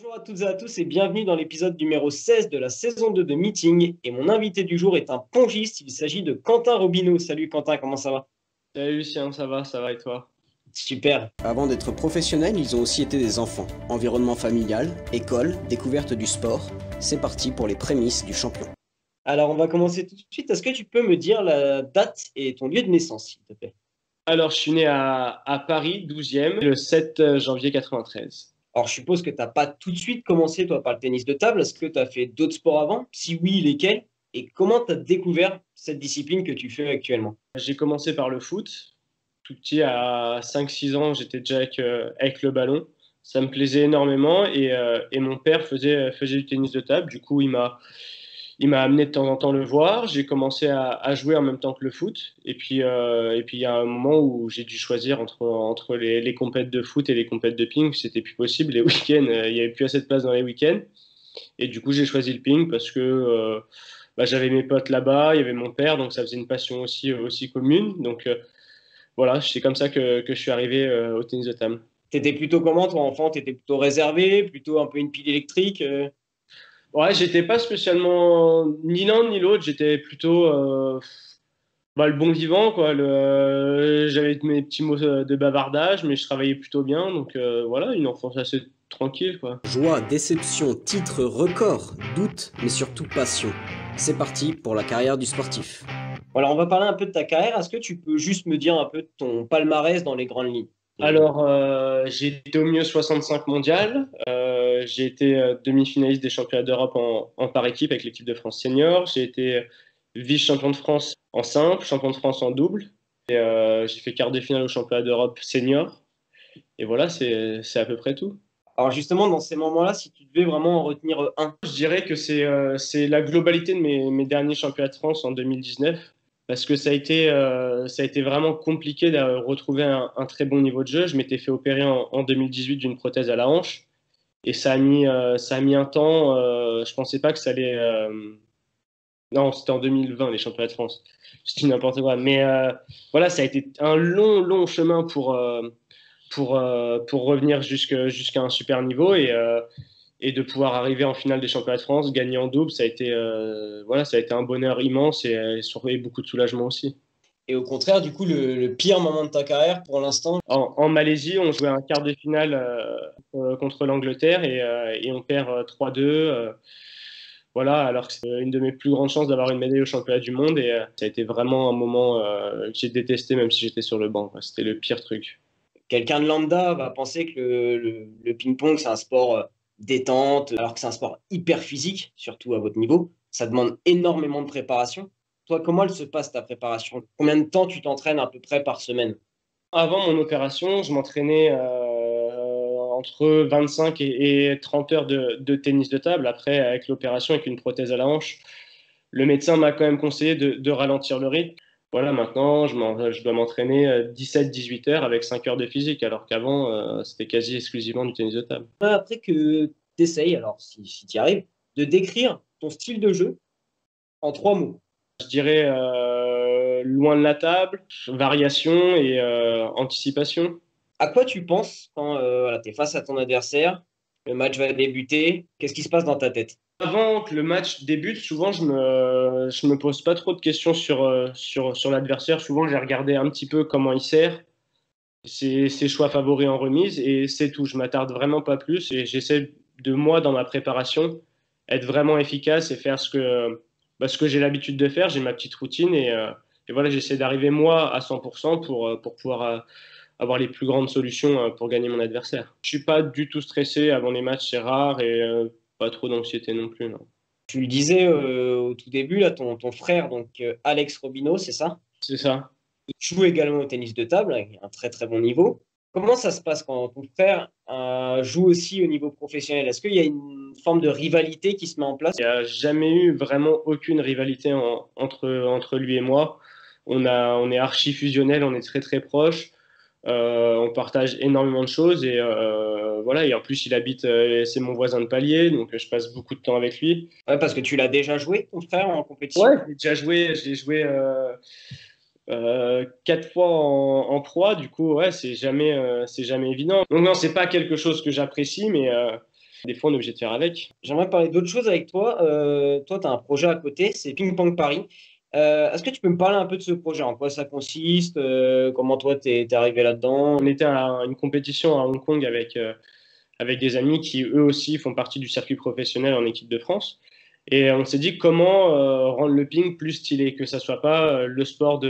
Bonjour à toutes et à tous et bienvenue dans l'épisode numéro 16 de la saison 2 de Meeting. Et mon invité du jour est un pongiste, il s'agit de Quentin Robineau. Salut Quentin, comment ça va? Salut Lucien, ça va et toi? Super. Avant d'être professionnels, ils ont aussi été des enfants. Environnement familial, école, découverte du sport. C'est parti pour les prémices du champion. Alors on va commencer tout de suite. Est-ce que tu peux me dire la date et ton lieu de naissance, s'il te plaît? Alors, je suis né à Paris, 12e, le 7 janvier 93. Alors je suppose que tu n'as pas tout de suite commencé toi par le tennis de table. Est-ce que tu as fait d'autres sports avant? Si oui, lesquels? Et comment tu as découvert cette discipline que tu fais actuellement? J'ai commencé par le foot. Tout petit, à 5-6 ans, j'étais déjà avec le ballon. Ça me plaisait énormément et mon père faisait du tennis de table. Du coup, il m'a amené de temps en temps le voir. J'ai commencé à jouer en même temps que le foot. Et puis il y a un moment où j'ai dû choisir entre les compètes de foot et les compètes de ping. C'était plus possible. Les week-ends, il n'y avait plus assez de place dans les week-ends. Et du coup, j'ai choisi le ping parce que j'avais mes potes là-bas, il y avait mon père, donc ça faisait une passion aussi commune. Donc voilà, c'est comme ça que je suis arrivé au tennis de table. T'étais plutôt comment toi enfant? T'étais plutôt réservé, plutôt un peu une pile électrique? Ouais, j'étais pas spécialement ni l'un ni l'autre, j'étais plutôt le bon vivant, quoi. J'avais mes petits mots de bavardage, mais je travaillais plutôt bien, donc voilà, une enfance assez tranquille, quoi. Joie, déception, titre, record, doute, mais surtout passion. C'est parti pour la carrière du sportif. Alors, on va parler un peu de ta carrière. Est-ce que tu peux juste me dire un peu de ton palmarès dans les grandes lignes? Alors, j'ai été au mieux 65 mondial. J'ai été demi-finaliste des championnats d'Europe en par équipe avec l'équipe de France senior. J'ai été vice-champion de France en simple, champion de France en double. Et j'ai fait quart de finale au championnat d'Europe senior. Et voilà, c'est à peu près tout. Alors, justement, dans ces moments-là, si tu devais vraiment en retenir un. Je dirais que c'est la globalité de mes derniers championnats de France en 2019. Parce que ça a été vraiment compliqué de retrouver un très bon niveau de jeu. Je m'étais fait opérer en 2018 d'une prothèse à la hanche. Et ça a mis un temps. Je pensais pas que ça allait. Non, c'était en 2020, les championnats de France. Je dis n'importe quoi. Mais voilà, ça a été un long, long chemin pour revenir jusqu'à un super niveau et de pouvoir arriver en finale des championnats de France, gagner en double. Ça a été un bonheur immense et beaucoup de soulagement aussi. Et au contraire, du coup, le pire moment de ta carrière pour l'instant. En Malaisie, on jouait un quart de finale contre l'Angleterre et on perd 3-2. Voilà, alors que c'est une de mes plus grandes chances d'avoir une médaille au championnat du monde. Et ça a été vraiment un moment que j'ai détesté, même si j'étais sur le banc, quoi. C'était le pire truc. Quelqu'un de lambda va penser que le ping-pong, c'est un sport détente, alors que c'est un sport hyper physique, surtout à votre niveau. Ça demande énormément de préparation. Toi, comment elle se passe ta préparation? Combien de temps tu t'entraînes à peu près par semaine? Avant mon opération, je m'entraînais entre 25 et 30 heures de tennis de table. Après, avec l'opération, avec une prothèse à la hanche, le médecin m'a quand même conseillé de ralentir le rythme. Voilà, maintenant, je dois m'entraîner 17-18 heures avec 5 heures de physique, alors qu'avant, c'était quasi exclusivement du tennis de table. Après que tu essayes, alors si tu y arrives, de décrire ton style de jeu en 3 mots. Je dirais loin de la table, variation et anticipation. À quoi tu penses quand voilà, tu es face à ton adversaire, le match va débuter, qu'est-ce qui se passe dans ta tête? Avant que le match débute, souvent je me pose pas trop de questions sur l'adversaire. Souvent, j'ai regardé un petit peu comment il sert, ses choix favoris en remise et c'est tout. Je m'attarde vraiment pas plus et j'essaie de moi dans ma préparation être vraiment efficace et faire ce que j'ai l'habitude de faire. J'ai ma petite routine et voilà, j'essaie d'arriver moi à 100% pour pouvoir avoir les plus grandes solutions pour gagner mon adversaire. Je suis pas du tout stressé avant les matchs, c'est rare et pas trop d'anxiété non plus, non. Tu le disais au tout début, là, ton frère, donc Alex Robineau, c'est ça? C'est ça. Il joue également au tennis de table, avec un très très bon niveau. Comment ça se passe quand ton frère joue aussi au niveau professionnel? Est-ce qu'il y a une forme de rivalité qui se met en place? Il n'y a jamais eu vraiment aucune rivalité entre lui et moi. On est archi fusionnels, on est très très proches. On partage énormément de choses et voilà. Et en plus, il habite, c'est mon voisin de palier, donc je passe beaucoup de temps avec lui. Ouais, parce que tu l'as déjà joué, ton frère, en compétition? Ouais, j'ai joué 4 fois en pro. Du coup, ouais, c'est jamais évident. Donc non, c'est pas quelque chose que j'apprécie, Des fois, on est obligé de faire avec. J'aimerais parler d'autre chose avec toi. Toi, tu as un projet à côté, c'est Ping Pong Paris. Est-ce que tu peux me parler un peu de ce projet? En quoi ça consiste? Comment toi, t'es arrivé là-dedans? On était à une compétition à Hong Kong avec des amis qui, eux aussi, font partie du circuit professionnel en équipe de France. Et on s'est dit comment rendre le ping plus stylé, que ça soit pas le sport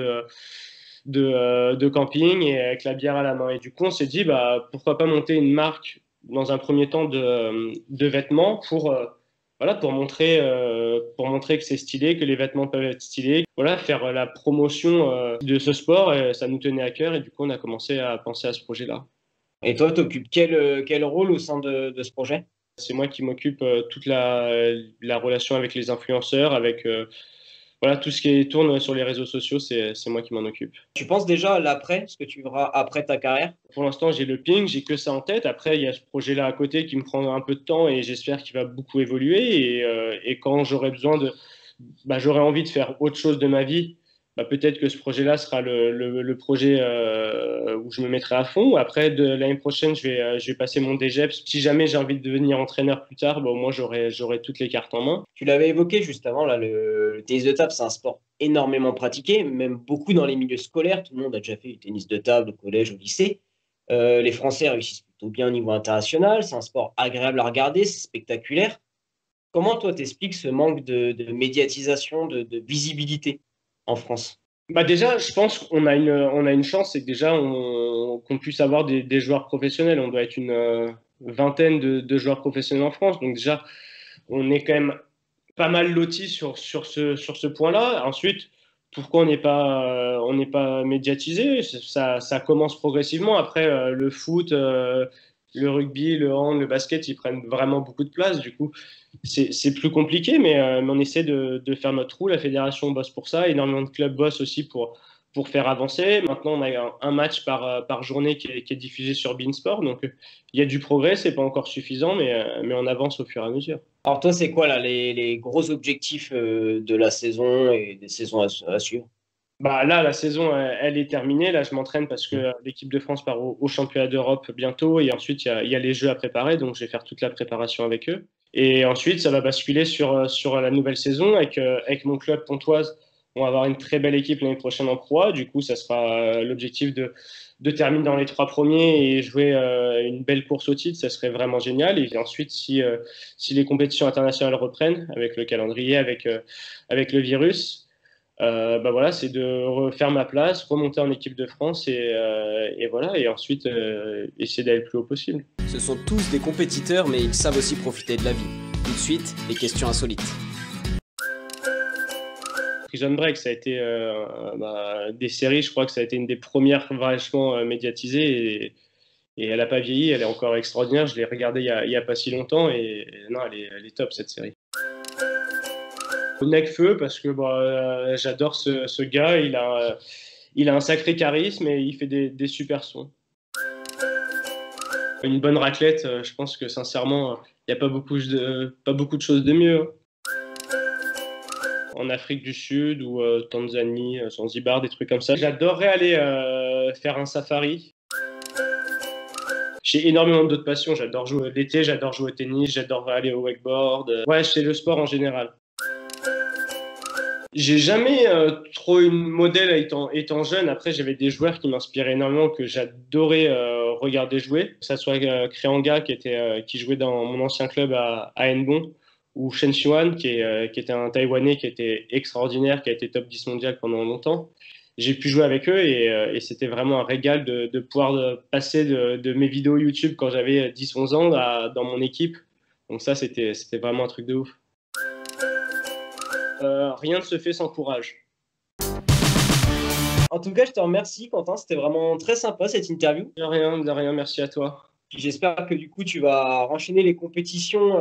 de camping et avec la bière à la main. Et du coup, on s'est dit, bah, pourquoi pas monter une marque dans un premier temps de vêtements voilà, pour montrer que c'est stylé, que les vêtements peuvent être stylés. Voilà, faire la promotion de ce sport, ça nous tenait à cœur et du coup, on a commencé à penser à ce projet-là. Et toi, tu occupes quel rôle au sein de ce projet? C'est moi qui m'occupe toute la relation avec les influenceurs, avec voilà, tout ce qui tourne sur les réseaux sociaux, c'est moi qui m'en occupe. Tu penses déjà à l'après, ce que tu verras après ta carrière? Pour l'instant, j'ai le ping, j'ai que ça en tête. Après, il y a ce projet-là à côté qui me prend un peu de temps et j'espère qu'il va beaucoup évoluer. Et quand j'aurai j'aurai envie de faire autre chose de ma vie, bah, peut-être que ce projet-là sera le projet où je me mettrai à fond. Après, de l'année prochaine, je vais passer mon DGEPS. Si jamais j'ai envie de devenir entraîneur plus tard, bah, au moins j'aurai toutes les cartes en main. Tu l'avais évoqué juste avant, là, le tennis de table, c'est un sport énormément pratiqué, même beaucoup dans les milieux scolaires. Tout le monde a déjà fait du tennis de table au collège, au lycée. Les Français réussissent plutôt bien au niveau international. C'est un sport agréable à regarder, c'est spectaculaire. Comment toi t'expliques ce manque de médiatisation, de visibilité en France? Bah déjà, je pense qu'on a une chance, c'est que déjà qu'on puisse avoir des joueurs professionnels. On doit être une vingtaine de joueurs professionnels en France. Donc déjà, on est quand même pas mal loti sur ce point-là. Ensuite, pourquoi on n'est pas médiatisé? Ça commence progressivement. Après, le foot, le rugby, le hand, le basket, ils prennent vraiment beaucoup de place. Du coup, c'est plus compliqué, mais on essaie de faire notre trou. La fédération bosse pour ça. Énormément de clubs bossent aussi pour faire avancer. Maintenant, on a un match par journée qui est diffusé sur Beansport. Donc, il y a du progrès. C'est pas encore suffisant, mais on avance au fur et à mesure. Alors toi, c'est quoi là, les gros objectifs de la saison et des saisons à suivre? Bah là, la saison, elle est terminée. Là, je m'entraîne parce que l'équipe de France part au championnat d'Europe bientôt. Et ensuite, il y a les Jeux à préparer. Donc, je vais faire toute la préparation avec eux. Et ensuite, ça va basculer sur la nouvelle saison. Avec mon club Pontoise, on va avoir une très belle équipe l'année prochaine en Pro A. Du coup, ça sera l'objectif de terminer dans les 3 premiers et jouer une belle course au titre. Ça serait vraiment génial. Et ensuite, si les compétitions internationales reprennent, avec le calendrier, avec le virus, bah voilà, c'est de refaire ma place, remonter en équipe de France et voilà, et ensuite essayer d'aller le plus haut possible. Ce sont tous des compétiteurs, mais ils savent aussi profiter de la vie. Tout de suite, les questions insolites. Prison Break, ça a été des séries, je crois que ça a été une des premières vachement médiatisées et elle n'a pas vieilli, elle est encore extraordinaire. Je l'ai regardée il y a pas si longtemps et non, elle est top cette série. Necfeu parce que j'adore ce gars, il a un sacré charisme et il fait des super sons. Une bonne raclette, je pense que sincèrement, il n'y a pas beaucoup de choses de mieux. En Afrique du Sud ou Tanzanie, Zanzibar, des trucs comme ça. J'adorerais aller faire un safari. J'ai énormément d'autres passions, j'adore jouer l'été, j'adore jouer au tennis, j'adore aller au wakeboard. Ouais, c'est le sport en général. J'ai jamais trop eu de modèle étant jeune. Après, j'avais des joueurs qui m'inspiraient énormément, que j'adorais regarder jouer. Que ça soit Kreanga, qui jouait dans mon ancien club à Henbon, ou Chen Xuan, qui était un Taïwanais qui était extraordinaire, qui a été top 10 mondial pendant longtemps. J'ai pu jouer avec eux et c'était vraiment un régal de pouvoir passer de mes vidéos YouTube quand j'avais 10-11 ans dans mon équipe. Donc ça, c'était vraiment un truc de ouf. Rien ne se fait sans courage. En tout cas, je te remercie, Quentin. C'était vraiment très sympa cette interview. De rien, merci à toi. J'espère que du coup, tu vas enchaîner les compétitions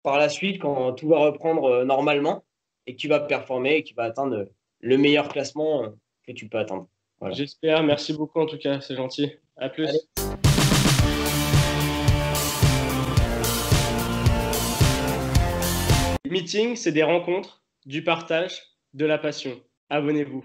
par la suite quand tout va reprendre normalement et que tu vas performer et que tu vas atteindre le meilleur classement que tu peux atteindre. Voilà. J'espère. Merci beaucoup en tout cas. C'est gentil. À plus. Allez. Meeting, c'est des rencontres, du partage, de la passion. Abonnez-vous.